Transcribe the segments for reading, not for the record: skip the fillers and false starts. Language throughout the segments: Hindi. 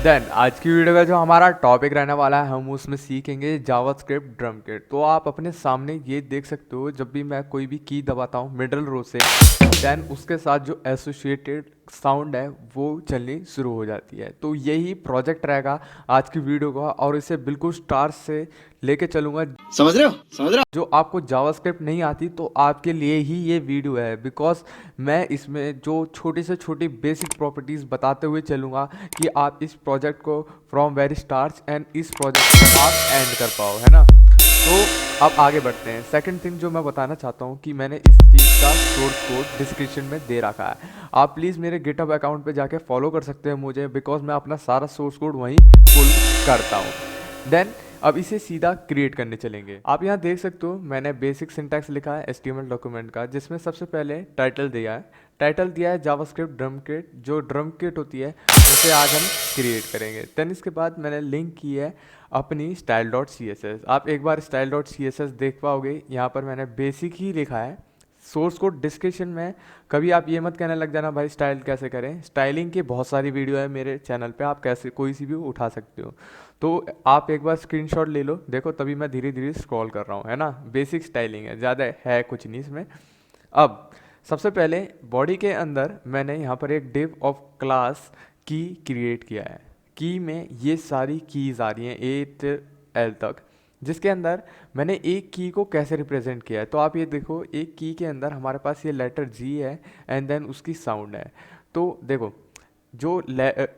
देन आज की वीडियो का जो हमारा टॉपिक रहने वाला है हम उसमें सीखेंगे जावास्क्रिप्ट ड्रम किट। तो आप अपने सामने ये देख सकते हो, जब भी मैं कोई भी की दबाता हूँ मिडल रो से, देन उसके साथ जो एसोसिएटेड साउंड है वो चलनी शुरू हो जाती है। तो यही प्रोजेक्ट रहेगा आज की वीडियो का, और इसे बिल्कुल स्टार्ट से लेके चलूंगा। समझ रहे हो जो आपको जावास्क्रिप्ट नहीं आती तो आपके लिए ही ये वीडियो है, बिकॉज मैं इसमें जो छोटी से छोटी बेसिक प्रॉपर्टीज़ बताते हुए चलूँगा कि आप इस प्रोजेक्ट को फ्रॉम वेरी स्टार्ट एंड इस प्रोजेक्ट को आप एंड कर पाओ, है ना। तो अब आगे बढ़ते हैं। सेकंड थिंग जो मैं बताना चाहता हूँ कि मैंने इस चीज़ का सोर्स कोड डिस्क्रिप्शन में दे रखा है। आप प्लीज़ मेरे गिटहब अकाउंट पे जाके फॉलो कर सकते हैं मुझे, बिकॉज मैं अपना सारा सोर्स कोड वहीं पुल करता हूँ। देन अब इसे सीधा क्रिएट करने चलेंगे। आप यहाँ देख सकते हो मैंने बेसिक सिंटैक्स लिखा है HTML डॉक्यूमेंट का, जिसमें सबसे पहले टाइटल दिया है। टाइटल दिया है जावास्क्रिप्ट ड्रम किट। जो ड्रम किट होती है उसे आज हम क्रिएट करेंगे। देन इसके बाद मैंने लिंक की है अपनी style.css। आप एक बार style.css देख पाओगे, यहाँ पर मैंने बेसिक ही लिखा है। सोर्स कोड डिस्क्रिप्शन में। कभी आप ये मत कहने लग जाना भाई स्टाइल कैसे करें। स्टाइलिंग की बहुत सारी वीडियो है मेरे चैनल पे, आप कैसे कोई सी भी उठा सकते हो। तो आप एक बार स्क्रीनशॉट ले लो, देखो तभी मैं धीरे धीरे स्क्रॉल कर रहा हूँ, है ना। बेसिक स्टाइलिंग है, ज़्यादा है कुछ नहीं इसमें। अब सबसे पहले बॉडी के अंदर मैंने यहाँ पर एक डिव ऑफ क्लास की क्रिएट किया है। की में ये सारी कीज़ आ रही हैं A से L तक, जिसके अंदर मैंने एक की को कैसे रिप्रेजेंट किया है। तो आप ये देखो, एक की के अंदर हमारे पास ये लेटर G है एंड देन उसकी साउंड है। तो देखो जो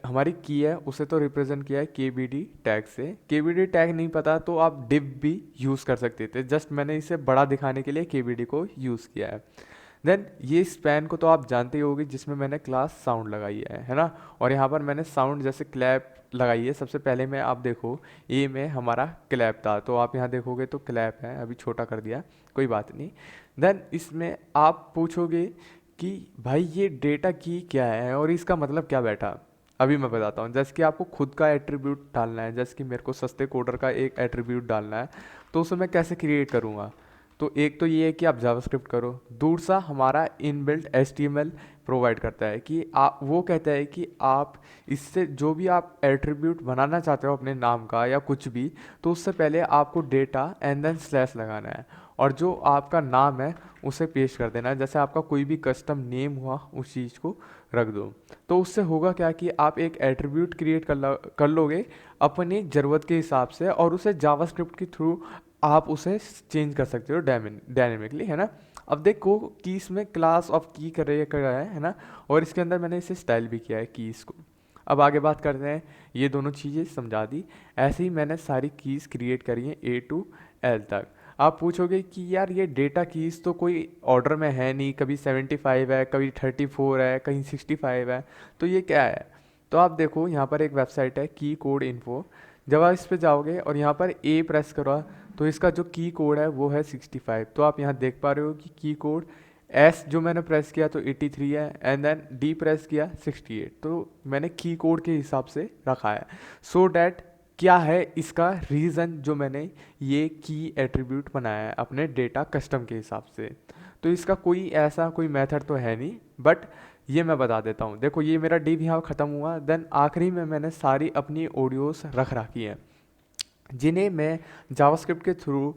हमारी की है उसे तो रिप्रेजेंट किया है KBD टैग से। KBD टैग नहीं पता तो आप div भी यूज़ कर सकते थे, जस्ट मैंने इसे बड़ा दिखाने के लिए KBD को यूज़ किया है। देन ये स्पैन को तो आप जानते ही होगी, जिसमें मैंने क्लास साउंड लगाई है ना। और यहाँ पर मैंने साउंड जैसे क्लैप लगाई है। सबसे पहले में आप देखो ए में हमारा क्लैप था, तो आप यहाँ देखोगे तो क्लैप है, अभी छोटा कर दिया, कोई बात नहीं। देन इसमें आप पूछोगे कि भाई ये डेटा की क्या है और इसका मतलब क्या बैठा। अभी मैं बताता हूँ। जैसे कि आपको खुद का एट्रीब्यूट डालना है, जैसे कि मेरे को सस्ते कोडर का एक एट्रीब्यूट डालना है, तो उसे मैं कैसे क्रिएट करूँगा। तो एक तो ये है कि आप जावास्क्रिप्ट करो, दूसरा हमारा इनबिल्ट HTML प्रोवाइड करता है कि आप, वो कहता है कि आप इससे जो भी आप एट्रीब्यूट बनाना चाहते हो अपने नाम का या कुछ भी, तो उससे पहले आपको डेटा एंड देन स्लैश लगाना है, और जो आपका नाम है उसे पेश कर देना है। जैसे आपका कोई भी कस्टम नेम हुआ उस चीज़ को रख दो। तो उससे होगा क्या कि आप एक एट्रीब्यूट क्रिएट कर लोगे अपनी ज़रूरत के हिसाब से, और उसे जावास्क्रिप्ट के थ्रू आप उसे चेंज कर सकते हो डायनेमिकली, है ना। अब देखो कि इसमें क्लास ऑफ की कर रहा है ना, और इसके अंदर मैंने इसे स्टाइल भी किया है कीज़ को। अब आगे बात करते हैं, ये दोनों चीज़ें समझा दी। ऐसे ही मैंने सारी कीज़ क्रिएट करी हैं A to L तक। आप पूछोगे कि यार ये डेटा कीज़ तो कोई ऑर्डर में है नहीं, कभी 75 है, कभी 34 है, कहीं 65 है, तो ये क्या है। तो आप देखो यहाँ पर एक वेबसाइट है की कोड इन्फो। जब आप इस पर जाओगे और यहाँ पर ए प्रेस करो, तो इसका जो की कोड है वो है 65। तो आप यहाँ देख पा रहे हो कि की कोड एस जो मैंने प्रेस किया तो 83 है, एंड देन डी प्रेस किया 68। तो मैंने की कोड के हिसाब से रखा है, सो डैट क्या है इसका रीज़न जो मैंने ये की एट्रीब्यूट बनाया है अपने डेटा कस्टम के हिसाब से। तो इसका कोई ऐसा कोई मेथड तो है नहीं, बट ये मैं बता देता हूँ। देखो ये मेरा डिव यहाँ ख़त्म हुआ। देन आखिरी में मैंने सारी अपनी ऑडियोस रख रखी हैं, जिन्हें मैं जावास्क्रिप्ट के थ्रू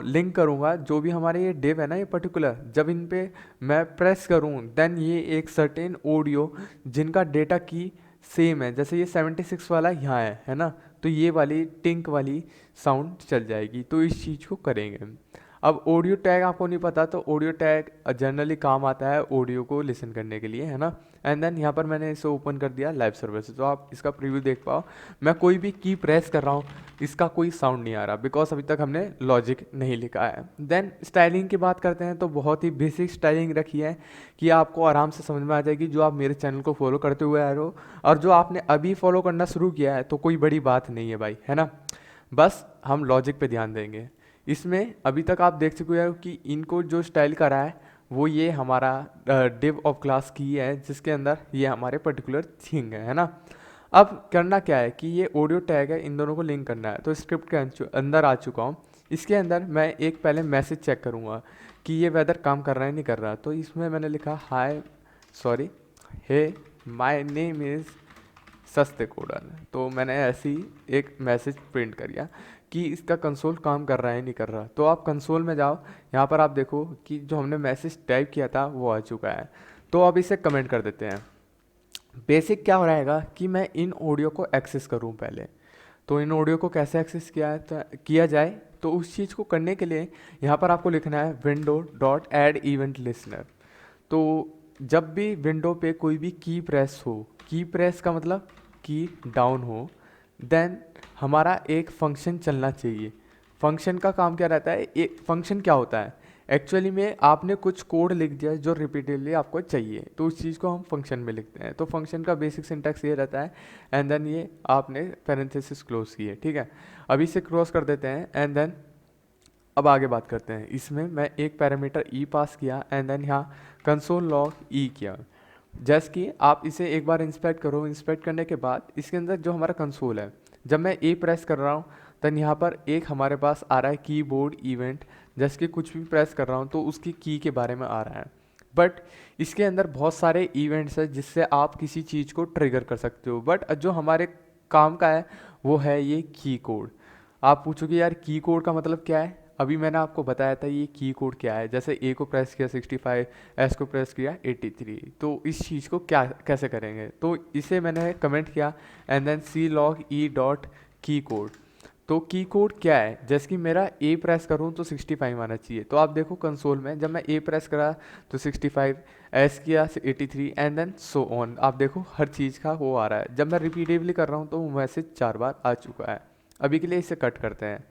लिंक करूँगा। जो भी हमारे ये डिव है ना, ये पर्टिकुलर, जब इन पे मैं प्रेस करूँ देन ये एक सर्टेन ऑडियो जिनका डेटा की सेम है, जैसे ये 76 वाला यहाँ है ना, तो ये वाली टिंक वाली साउंड चल जाएगी। तो इस चीज़ को करेंगे। अब ऑडियो टैग आपको नहीं पता, तो ऑडियो टैग जनरली काम आता है ऑडियो को लिसन करने के लिए, है ना। एंड देन यहाँ पर मैंने इसे ओपन कर दिया लाइव सर्वर से, तो आप इसका प्रीव्यू देख पाओ। मैं कोई भी की प्रेस कर रहा हूँ, इसका कोई साउंड नहीं आ रहा, बिकॉज अभी तक हमने लॉजिक नहीं लिखा है। देन स्टाइलिंग की बात करते हैं, तो बहुत ही बेसिक स्टाइलिंग रखी है कि आपको आराम से समझ में आ जाएगी, जो आप मेरे चैनल को फॉलो करते हुए आ रहे हो, और जो आपने अभी फॉलो करना शुरू किया है तो कोई बड़ी बात नहीं है भाई, है ना। बस हम लॉजिक पे ध्यान देंगे। इसमें अभी तक आप देख चुके हो कि इनको जो स्टाइल करा है वो ये हमारा डिव ऑफ क्लास की है, जिसके अंदर ये हमारे पर्टिकुलर थिंग है ना। अब करना क्या है कि ये ऑडियो टैग है, इन दोनों को लिंक करना है। तो स्क्रिप्ट के अंदर आ चुका हूँ। इसके अंदर मैं एक पहले मैसेज चेक करूँगा कि ये वेदर काम कर रहा है नहीं कर रहा। तो इसमें मैंने लिखा hi sorry hey my name is Saste coder. तो मैंने ऐसे ही एक मैसेज प्रिंट कर दिया कि इसका कंसोल काम कर रहा है नहीं कर रहा। तो आप कंसोल में जाओ, यहाँ पर आप देखो कि जो हमने मैसेज टाइप किया था वो आ चुका है। तो अब इसे कमेंट कर देते हैं। बेसिक क्या हो रहेगा कि मैं इन ऑडियो को एक्सेस करूँ पहले। तो इन ऑडियो को कैसे एक्सेस किया जाए, तो उस चीज़ को करने के लिए यहाँ पर आपको लिखना है window dot add event listener. तो जब भी विंडो पे कोई भी की प्रेस हो, की प्रेस का मतलब की डाउन हो, देन हमारा एक फंक्शन चलना चाहिए। फंक्शन का काम क्या रहता है, एक फंक्शन क्या होता है एक्चुअली में, आपने कुछ कोड लिख दिया जो रिपीटेडली आपको चाहिए, तो उस चीज़ को हम फंक्शन में लिखते हैं। तो फंक्शन का बेसिक सिंटैक्स ये रहता है, एंड देन ये आपने पैरेंथेसिस क्लोज की है, ठीक है। अभी से क्रॉस कर देते हैं, एंड देन अब आगे बात करते हैं। इसमें मैं एक पैरामीटर ई पास किया, एंड देन यहाँ कंसोल लॉग ई किया। जैसे कि आप इसे एक बार इंस्पेक्ट करो, इंस्पेक्ट करने के बाद इसके अंदर जो हमारा कंसोल है, जब मैं ए प्रेस कर रहा हूँ तब यहाँ पर एक हमारे पास आ रहा है कीबोर्ड इवेंट। जैसे कि कुछ भी प्रेस कर रहा हूँ तो उसकी की के बारे में आ रहा है। बट इसके अंदर बहुत सारे इवेंट्स हैं जिससे आप किसी चीज़ को ट्रिगर कर सकते हो, बट जो हमारे काम का है वो है ये की कोड। आप पूछोगे यार की कोड का मतलब क्या है, अभी मैंने आपको बताया था ये की कोड क्या है। जैसे ए को प्रेस किया 65, एस को प्रेस किया 83, तो इस चीज़ को क्या कैसे करेंगे, तो इसे मैंने कमेंट किया, and then C log e dot key code. तो की कोड क्या है, जैसे कि मेरा ए प्रेस करूँ तो 65 आना चाहिए। तो आप देखो कंसोल में जब मैं ए प्रेस करा तो 65, एस किया 83, एंड देन सो ऑन। आप देखो हर चीज़ का वो आ रहा है। जब मैं रिपीटेडली कर रहा हूँ तो वो मैसेज 4 बार आ चुका है। अभी के लिए इसे कट करते हैं।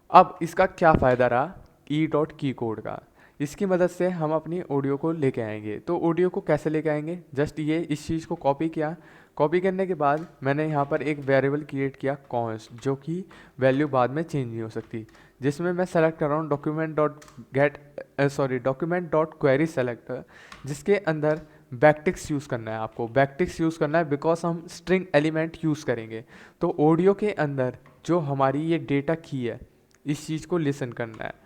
अब इसका क्या फ़ायदा रहा ई डॉट की कोड का, इसकी मदद से हम अपनी ऑडियो को लेके आएंगे। तो ऑडियो को कैसे लेके आएंगे, जस्ट ये इस चीज़ को कॉपी किया, कॉपी करने के बाद मैंने यहाँ पर एक वेरिएबल क्रिएट किया कॉन्स्ट, जो कि वैल्यू बाद में चेंज नहीं हो सकती, जिसमें मैं सेलेक्ट कर रहा हूँ डॉक्यूमेंट डॉट क्वेरी सेलेक्टर, जिसके अंदर बैकटिक्स यूज़ करना है। आपको बैकटिक्स यूज़ करना है बिकॉज हम स्ट्रिंग एलिमेंट यूज़ करेंगे। तो ऑडियो के अंदर जो हमारी ये डेटा की है इस चीज़ को लिसन करना है।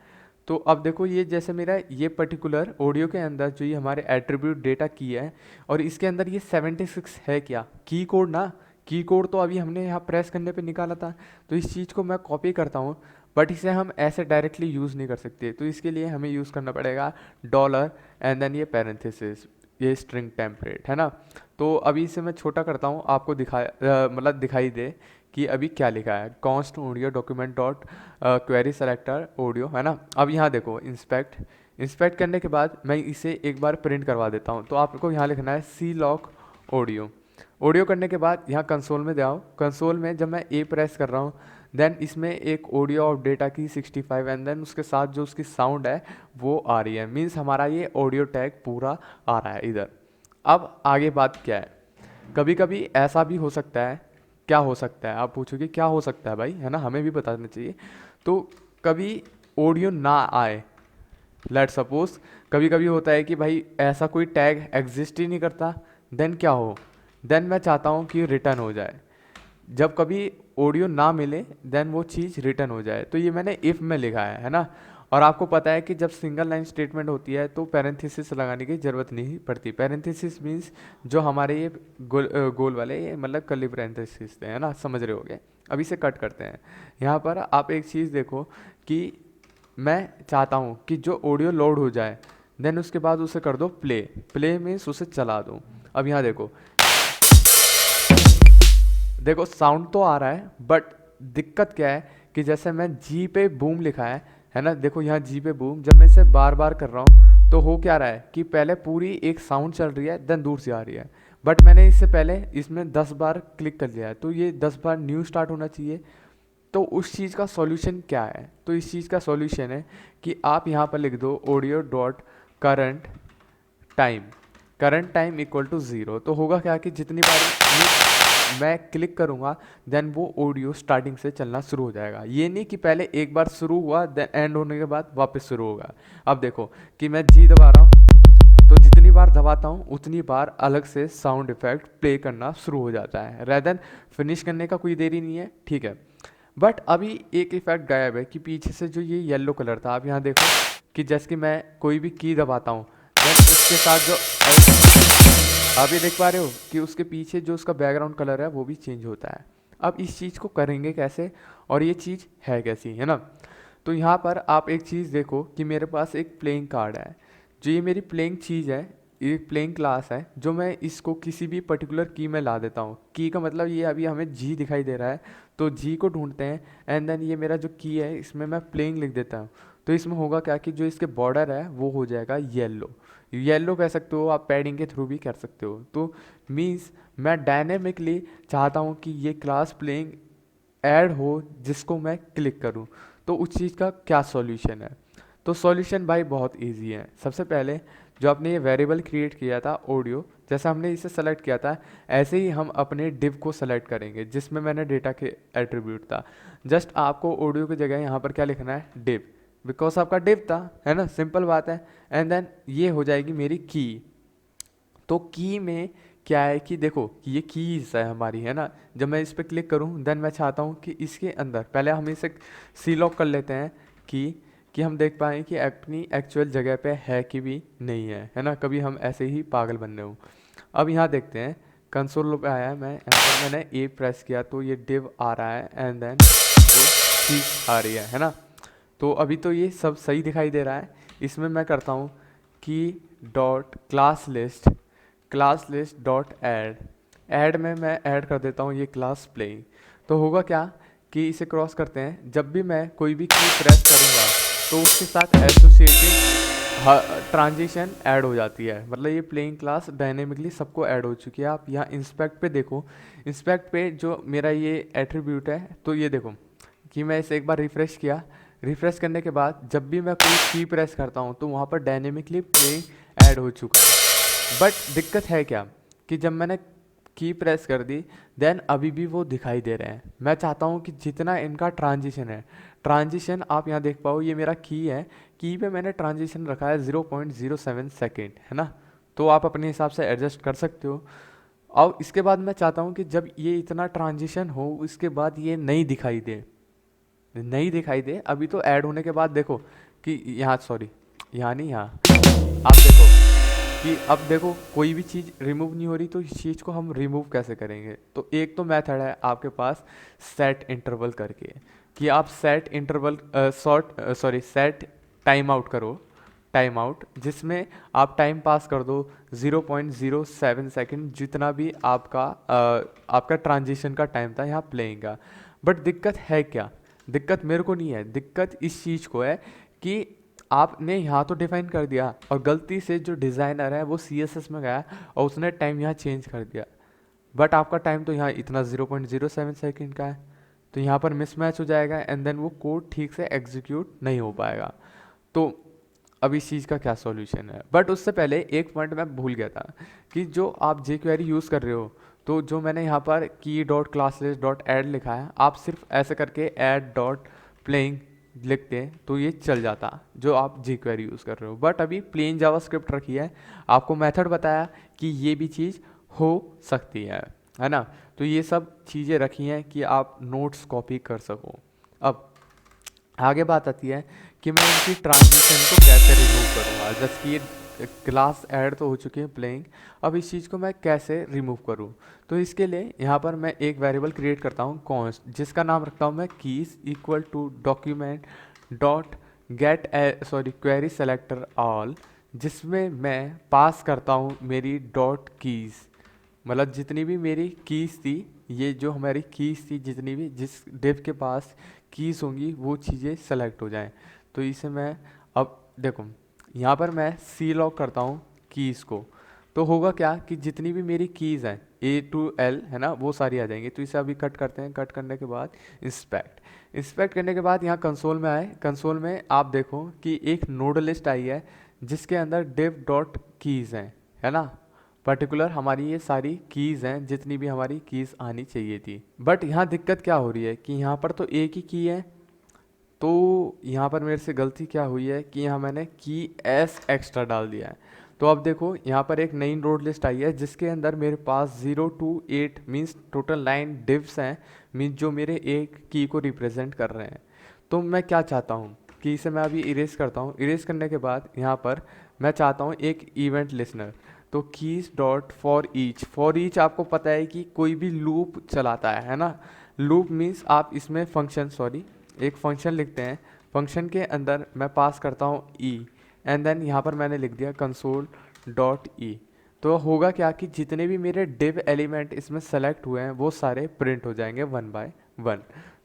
तो अब देखो ये जैसे मेरा ये पर्टिकुलर ऑडियो के अंदर जो ये हमारे एट्रीब्यूट डेटा की है, और इसके अंदर ये 76 है क्या की कोड ना, की कोड तो अभी हमने यहाँ प्रेस करने पे निकाला था। तो इस चीज़ को मैं कॉपी करता हूँ, बट इसे हम ऐसे डायरेक्टली यूज़ नहीं कर सकते। तो इसके लिए हमें यूज़ करना पड़ेगा डॉलर एंड देन ये पैरेंथेसिस, ये स्ट्रिंग टेम्पलेट है ना। तो अभी इसे मैं छोटा करता हूँ, आपको मतलब दिखाई दे कि अभी क्या लिखा है, const audio document dot query selector audio है ना। अब यहाँ देखो इंस्पेक्ट करने के बाद मैं इसे एक बार प्रिंट करवा देता हूँ। तो आपको यहाँ लिखना है सी लॉग ऑडियो करने के बाद यहाँ कंसोल में जाओ। कंसोल में जब मैं ए प्रेस कर रहा हूँ देन इसमें एक ऑडियो ऑफ डेटा की 65, एंड देन उसके साथ जो उसकी साउंड है वो आ रही है, मीन्स हमारा ये ऑडियो टैग पूरा आ रहा है इधर। अब आगे बात क्या है, कभी कभी ऐसा भी हो सकता है, क्या हो सकता है आप पूछोगे क्या हो सकता है भाई, है ना, हमें भी बताना चाहिए। तो कभी ऑडियो ना आए, लेट सपोज कभी कभी होता है कि भाई ऐसा कोई टैग एग्जिस्ट ही नहीं करता, देन क्या हो, देन मैं चाहता हूँ कि रिटर्न हो जाए। जब कभी ऑडियो ना मिले देन वो चीज़ रिटर्न हो जाए। तो ये मैंने इफ़ में लिखा है ना। और आपको पता है कि जब सिंगल लाइन स्टेटमेंट होती है तो पैरेंथेसिस लगाने की ज़रूरत नहीं पड़ती। पैरेंथेसिस मीन्स जो हमारे ये गोल वाले ये मतलब कर्ली पैरेंथेसिस है ना, समझ रहे होगे। अब इसे कट करते हैं। यहाँ पर आप एक चीज़ देखो कि मैं चाहता हूँ कि जो ऑडियो लोड हो जाए देन उसके बाद उसे कर दो प्ले मीन्स उसे चला दो। अब यहाँ देखो साउंड तो आ रहा है, बट दिक्कत क्या है कि जैसे मैं जी पे बूम लिखा है ना, देखो यहाँ जी पे बूम, जब मैं इसे बार बार कर रहा हूँ तो हो क्या रहा है कि पहले पूरी एक साउंड चल रही है देन दूर से आ रही है, बट मैंने इससे पहले इसमें 10 बार क्लिक कर लिया है तो ये 10 बार न्यू स्टार्ट होना चाहिए। तो उस चीज़ का सॉल्यूशन क्या है, तो इस चीज़ का सॉल्यूशन है कि आप यहाँ पर लिख दो audio dot current time equal to 0। तो होगा क्या कि जितनी बार मैं क्लिक करूँगा देन वो ऑडियो स्टार्टिंग से चलना शुरू हो जाएगा। ये नहीं कि पहले एक बार शुरू हुआ देन एंड होने के बाद वापस शुरू होगा। अब देखो कि मैं जी दबा रहा हूँ तो जितनी बार दबाता हूँ उतनी बार अलग से साउंड इफेक्ट प्ले करना शुरू हो जाता है, रेदर देन फिनिश करने का कोई देरी नहीं है, ठीक है। बट अभी एक इफेक्ट गायब है कि पीछे से जो ये येलो कलर था, आप यहाँ देखो कि जैसे कि मैं कोई भी की दबाता हूँ देन उसके साथ जो आप ये देख पा रहे हो कि उसके पीछे जो उसका बैकग्राउंड कलर है वो भी चेंज होता है। अब इस चीज़ को करेंगे कैसे और ये चीज़ है कैसी, है ना। तो यहाँ पर आप एक चीज़ देखो कि मेरे पास एक प्लेइंग कार्ड है। जो ये मेरी प्लेइंग चीज़ है, ये प्लेइंग क्लास है, जो मैं इसको किसी भी पर्टिकुलर की में ला देता हूँ। की का मतलब ये अभी हमें जी दिखाई दे रहा है, तो जी को ढूंढते हैं एंड देन ये मेरा जो की है इसमें मैं प्लेइंग लिख देता हूँ। तो इसमें होगा क्या कि जो इसके बॉर्डर है वो हो जाएगा येलो। येलो कह सकते हो आप, पैडिंग के थ्रू भी कर सकते हो। तो मीन्स मैं डायनेमिकली चाहता हूँ कि ये क्लास प्लेइंग ऐड हो जिसको मैं क्लिक करूँ। तो उस चीज़ का क्या सॉल्यूशन है? तो सॉल्यूशन भाई बहुत इजी है। सबसे पहले जो आपने ये वेरिएबल क्रिएट किया था ऑडियो, जैसा हमने इसे सेलेक्ट किया था ऐसे ही हम अपने डिव को सेलेक्ट करेंगे जिसमें मैंने डेटा के एट्रीब्यूट था। जस्ट आपको ऑडियो की जगह यहाँ पर क्या लिखना है, डिव, बिकॉज आपका डिव था, है ना, सिंपल बात है। एंड देन ये हो जाएगी मेरी की। तो की में क्या है कि देखो कि ये कीज है हमारी, है ना। जब मैं इस पर क्लिक करूँ देन मैं चाहता हूँ कि इसके अंदर पहले हम इसे सी लॉक कर लेते हैं कि हम देख पाएँ कि अपनी एक्चुअल जगह पे है कि भी नहीं है ना। कभी हम ऐसे ही पागल बन रहे हो। अब यहाँ देखते हैं, कंसोल पे आया है, मैं यहाँ पर मैंने ए प्रेस किया तो ये डिव आ रहा है एंड देन वो की आ रही है ना। तो अभी तो ये सब सही दिखाई दे रहा है। इसमें मैं करता हूँ कि dot class list dot add में मैं ऐड कर देता हूँ ये क्लास प्लेइंग। तो होगा क्या कि इसे क्रॉस करते हैं, जब भी मैं कोई भी की प्रेस करूँगा तो उसके साथ एसोसिएटेड ट्रांजिशन ऐड हो जाती है। मतलब ये प्लेइंग क्लास डायनेमिकली सबको ऐड हो चुकी है। आप यहाँ इंस्पेक्ट पे देखो, इंस्पेक्ट पे जो मेरा ये एट्रीब्यूट है, तो ये देखो कि मैं इसे एक बार रिफ़्रेश किया। रिफ़्रेश करने के बाद जब भी मैं कोई की प्रेस करता हूँ तो वहाँ पर डायनेमिकली प्लेइंग ऐड हो चुका है। बट दिक्कत है क्या कि जब मैंने की प्रेस कर दी देन अभी भी वो दिखाई दे रहे हैं। मैं चाहता हूँ कि जितना इनका ट्रांजिशन है, ट्रांजिशन आप यहाँ देख पाओ, ये मेरा की है, की पे मैंने ट्रांजिशन रखा है 0.07 सेकेंड, है ना। तो आप अपने हिसाब से एडजस्ट कर सकते हो। और इसके बाद मैं चाहता हूँ कि जब ये इतना ट्रांजिशन हो उसके बाद ये नहीं दिखाई दे, नहीं दिखाई दे। अभी तो ऐड होने के बाद देखो कि यहाँ, सॉरी यहाँ नहीं, यहाँ आप देखो कि अब देखो कोई भी चीज़ रिमूव नहीं हो रही। तो इस चीज़ को हम रिमूव कैसे करेंगे? तो एक तो मेथड है आपके पास सेट इंटरवल करके, कि आप set interval set time out करो, टाइम आउट, जिसमें आप टाइम पास कर दो 0.07 सेकेंड, जितना भी आपका ट्रांजिशन का टाइम था यहाँ प्लेइंग का। बट दिक्कत है क्या? दिक्कत मेरे को नहीं है, दिक्कत इस चीज़ को है कि आपने यहाँ तो डिफाइन कर दिया और गलती से जो डिज़ाइनर है वो CSS में गया और उसने टाइम यहाँ चेंज कर दिया। बट आपका टाइम तो यहाँ इतना 0.07 सेकेंड का है, तो यहाँ पर मिसमैच हो जाएगा एंड देन वो कोड ठीक से एग्जीक्यूट नहीं हो पाएगा। तो अब इस चीज़ का क्या सॉल्यूशन है? बट उससे पहले एक पॉइंट मैं भूल गया था कि जो आप jQuery यूज़ कर रहे हो, तो जो मैंने यहाँ पर की डॉट क्लासलेस डॉट ऐड लिखा है, आप सिर्फ ऐसे करके ऐड डॉट प्लेइंग लिखते हैं तो ये चल जाता जो आप jQuery यूज़ कर रहे हो। बट अभी प्लेन जावास्क्रिप्ट रखी है, आपको मेथड बताया कि ये भी चीज़ हो सकती है ना। तो ये सब चीज़ें रखी हैं कि आप नोट्स कॉपी कर सको। अब आगे बात आती है कि मैं इनकी ट्रांजिशन को कैसे रिमूव करूँगा। जैसे कि ये क्लास ऐड तो हो चुकी है प्लेइंग, अब इस चीज़ को मैं कैसे रिमूव करूँ? तो इसके लिए यहाँ पर मैं एक वेरिएबल क्रिएट करता हूँ कॉन्स्ट, जिसका नाम रखता हूँ मैं keys equal to document dot get query selector all, जिसमें मैं पास करता हूँ मेरी डॉट कीज़। मतलब जितनी भी मेरी कीज़ थी, ये जो हमारी कीज़ थी, जितनी भी जिस डिव के पास कीज़ होंगी वो चीज़ें सेलेक्ट हो जाएं। तो इसे मैं अब देखो यहाँ पर मैं सी लॉक करता हूँ कीज़ को, तो होगा क्या कि जितनी भी मेरी कीज़ हैं A to L, है ना, वो सारी आ जाएंगी। तो इसे अभी कट करते हैं। कट करने के बाद इंस्पेक्ट करने के बाद यहाँ कंसोल में आए। कंसोल में आप देखो कि एक नोड लिस्ट आई है जिसके अंदर div डॉट कीज़ हैं, है ना। पर्टिकुलर हमारी ये सारी कीज़ हैं जितनी भी हमारी कीज़ आनी चाहिए थी। बट यहाँ दिक्कत क्या हो रही है कि यहाँ पर तो एक ही की है, तो यहाँ पर मेरे से गलती क्या हुई है कि यहाँ मैंने की एस एक्स्ट्रा डाल दिया है। तो अब देखो यहाँ पर एक नई नोड लिस्ट आई है जिसके अंदर मेरे पास 0 to 8 मीन्स टोटल 9 डिव्स हैं, मीन्स जो मेरे एक की को रिप्रेजेंट कर रहे हैं। तो मैं क्या चाहता हूँ कि इसे मैं अभी इरेज करता हूँ। इरेज करने के बाद यहाँ पर मैं चाहता हूँ एक इवेंट लिसनर। तो कीज डॉट फॉर ईच आपको पता है कि कोई भी लूप चलाता है ना। लूप मीन्स आप इसमें फंक्शन एक फंक्शन लिखते हैं, फंक्शन के अंदर मैं पास करता हूँ ई, एंड देन यहाँ पर मैंने लिख दिया कंसोल डॉट ई। तो होगा क्या कि जितने भी मेरे डिव एलिमेंट इसमें सेलेक्ट हुए हैं वो सारे प्रिंट हो जाएंगे 1 बाय 1।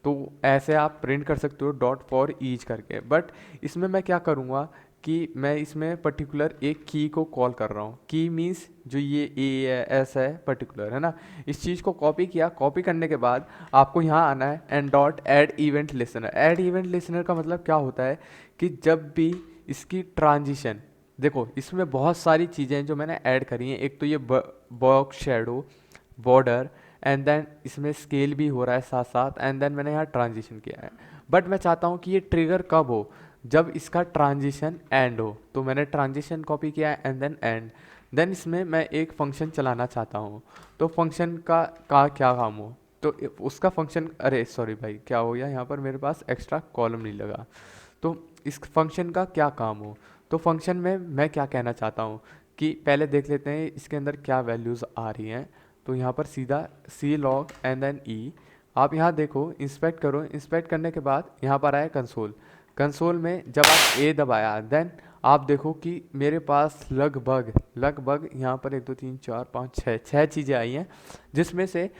तो ऐसे आप प्रिंट कर सकते हो डॉट फॉर ईच करके। बट इसमें मैं क्या करूँगा कि मैं इसमें पर्टिकुलर एक की को कॉल कर रहा हूँ। की मीन्स जो ये ए है, एस है, पर्टिकुलर है ना। इस चीज़ को कॉपी किया, कॉपी करने के बाद आपको यहाँ आना है and dot add event listener. Add event listener का मतलब क्या होता है कि जब भी इसकी ट्रांजिशन, देखो इसमें बहुत सारी चीज़ें हैं जो मैंने ऐड करी हैं। एक तो ये box shadow, border, and then इसमें स्केल भी हो रहा है साथ साथ, एंड देन मैंने यहाँ ट्रांजिशन किया है। बट मैं चाहता हूँ कि ये ट्रिगर कब हो, जब इसका ट्रांजिशन एंड हो। तो मैंने ट्रांजिशन कॉपी किया है एंड देन एंड। देन इसमें मैं एक फंक्शन चलाना चाहता हूँ, तो फंक्शन का क्या काम हो, तो उसका फंक्शन, अरे सॉरी भाई क्या हो गया यहाँ पर, मेरे पास एक्स्ट्रा कॉलम नहीं लगा। तो इस फंक्शन का क्या काम हो, तो फंक्शन में मैं क्या कहना चाहता हूँ कि पहले देख लेते हैं इसके अंदर क्या वैल्यूज़ आ रही हैं। तो यहाँ पर सीधा सी लॉग एंड देन ई। आप यहाँ देखो, इंस्पेक्ट करो, इंस्पेक्ट करने के बाद यहाँ पर आया कंसोल। कंसोल में जब आप ए दबाया देन आप देखो कि मेरे पास लगभग यहाँ पर 1 2 3 4 5 6 चीज़ें आई हैं, जिसमें से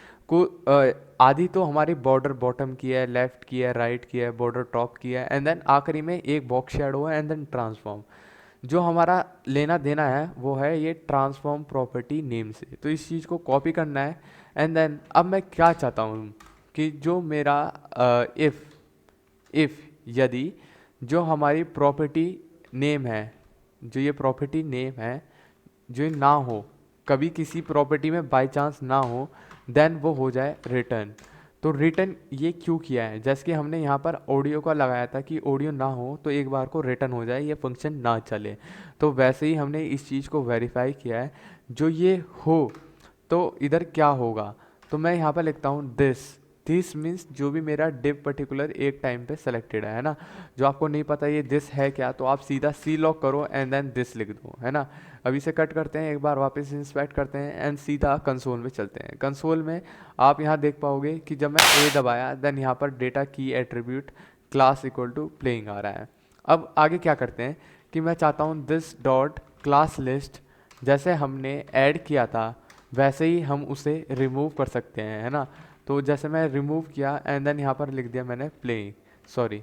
आधी तो हमारी बॉर्डर बॉटम की है, लेफ़्ट की है, राइट की है, बॉर्डर टॉप की है, एंड देन आखिरी में एक बॉक्स शेडो है, एंड देन ट्रांसफॉर्म। जो हमारा लेना देना है वो है ये ट्रांसफॉर्म प्रॉपर्टी नेम से। तो इस चीज़ को कॉपी करना है, एंड देन अब मैं क्या चाहता हूँ कि जो मेरा इफ़ यदि जो हमारी प्रॉपर्टी नेम है, जो ये प्रॉपर्टी नेम है, जो ना हो, कभी किसी प्रॉपर्टी में बाय चांस ना हो, देन वो हो जाए रिटर्न। तो रिटर्न ये क्यों किया है, जैसे कि हमने यहाँ पर ऑडियो का लगाया था कि ऑडियो ना हो तो एक बार को रिटर्न हो जाए, ये फंक्शन ना चले। तो वैसे ही हमने इस चीज़ को वेरीफाई किया है, जो ये हो तो इधर क्या होगा। तो मैं यहाँ पर लिखता हूँ दिस मीन्स जो भी मेरा डिव पर्टिकुलर एक टाइम पे सेलेक्टेड है ना। जो आपको नहीं पता ये दिस है क्या, तो आप सीधा सी लॉक करो एंड देन दिस लिख दो, है ना। अभी से कट करते हैं, एक बार वापस इंस्पेक्ट करते हैं एंड सीधा कंसोल में चलते हैं। कंसोल में आप यहाँ देख पाओगे कि जब मैं ए दबाया देन यहाँ पर डेटा की attribute class equal to playing आ रहा है। अब आगे क्या करते हैं कि मैं चाहता हूँ दिस डॉट क्लास लिस्ट, जैसे हमने ऐड किया था वैसे ही हम उसे रिमूव कर सकते हैं, है ना। तो जैसे मैं रिमूव किया एंड देन यहाँ पर लिख दिया मैंने playing, sorry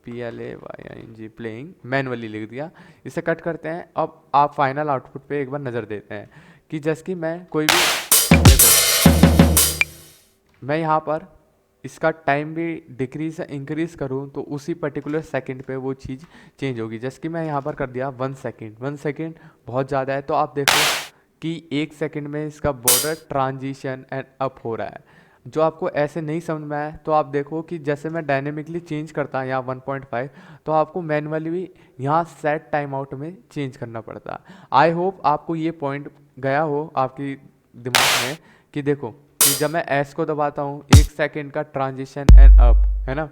PLAYING playing, manually लिख दिया। इसे कट करते हैं। अब आप फाइनल आउटपुट पे एक बार नज़र देते हैं कि जैसे कि मैं कोई भी मैं यहाँ पर इसका टाइम भी डिक्रीज इंक्रीज करूँ तो उसी पर्टिकुलर सेकंड पे वो चीज़ चेंज होगी। जैसे कि मैं यहाँ पर कर दिया 1 सेकंड। 1 सेकंड बहुत ज़्यादा है, तो आप देखो कि 1 सेकंड में इसका बॉर्डर ट्रांजिशन एंड अप हो रहा है। जो आपको ऐसे नहीं समझ में आया तो आप देखो कि जैसे मैं डायनेमिकली चेंज करता यहाँ 1.5, तो आपको मैनुअली भी यहाँ सेट टाइम आउट में चेंज करना पड़ता। आई होप आपको ये पॉइंट गया हो आपकी दिमाग में कि देखो कि जब मैं एस को दबाता हूँ 1 सेकंड का ट्रांजिशन एंड अप, है ना।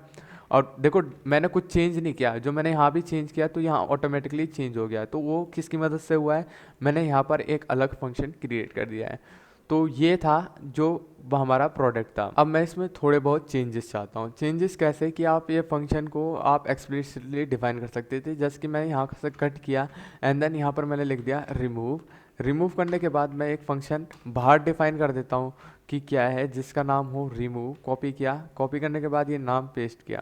और देखो मैंने कुछ चेंज नहीं किया, जो मैंने यहाँ भी चेंज किया तो यहाँ ऑटोमेटिकली चेंज हो गया। तो वो किसकी मदद से हुआ है, मैंने यहाँ पर एक अलग फंक्शन क्रिएट कर दिया है। तो ये था जो हमारा प्रोडक्ट था। अब मैं इसमें थोड़े बहुत चेंजेस चाहता हूँ। चेंजेस कैसे कि आप ये फंक्शन को आप एक्सप्लिसिटली डिफाइन कर सकते थे, जैसे कि मैं यहाँ से कट किया एंड देन यहाँ पर मैंने लिख दिया रिमूव करने के बाद मैं एक फंक्शन बाहर डिफाइन कर देता हूँ कि क्या है, जिसका नाम हो रिमूव। कॉपी किया, कॉपी करने के बाद ये नाम पेस्ट किया,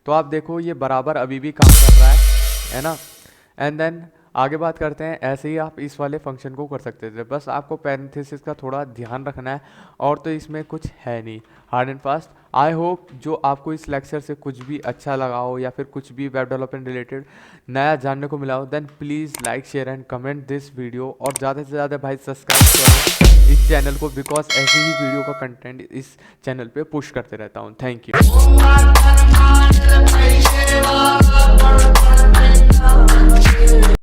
तो आप देखो ये बराबर अभी भी काम कर रहा है ना। एंड देन आगे बात करते हैं, ऐसे ही आप इस वाले फंक्शन को कर सकते थे। बस आपको पैरेंथेसिस का थोड़ा ध्यान रखना है, और तो इसमें कुछ है नहीं, hard and fast. I hope जो आपको इस लेक्चर से कुछ भी अच्छा लगा हो या फिर कुछ भी वेब डेवलपमेंट रिलेटेड नया जानने को मिला हो, then please like share and comment this video, और ज़्यादा से ज़्यादा भाई सब्सक्राइब करो इस चैनल को, बिकॉज ऐसे ही वीडियो का कंटेंट इस चैनल पे पुश करते रहता हूँ। Thank you.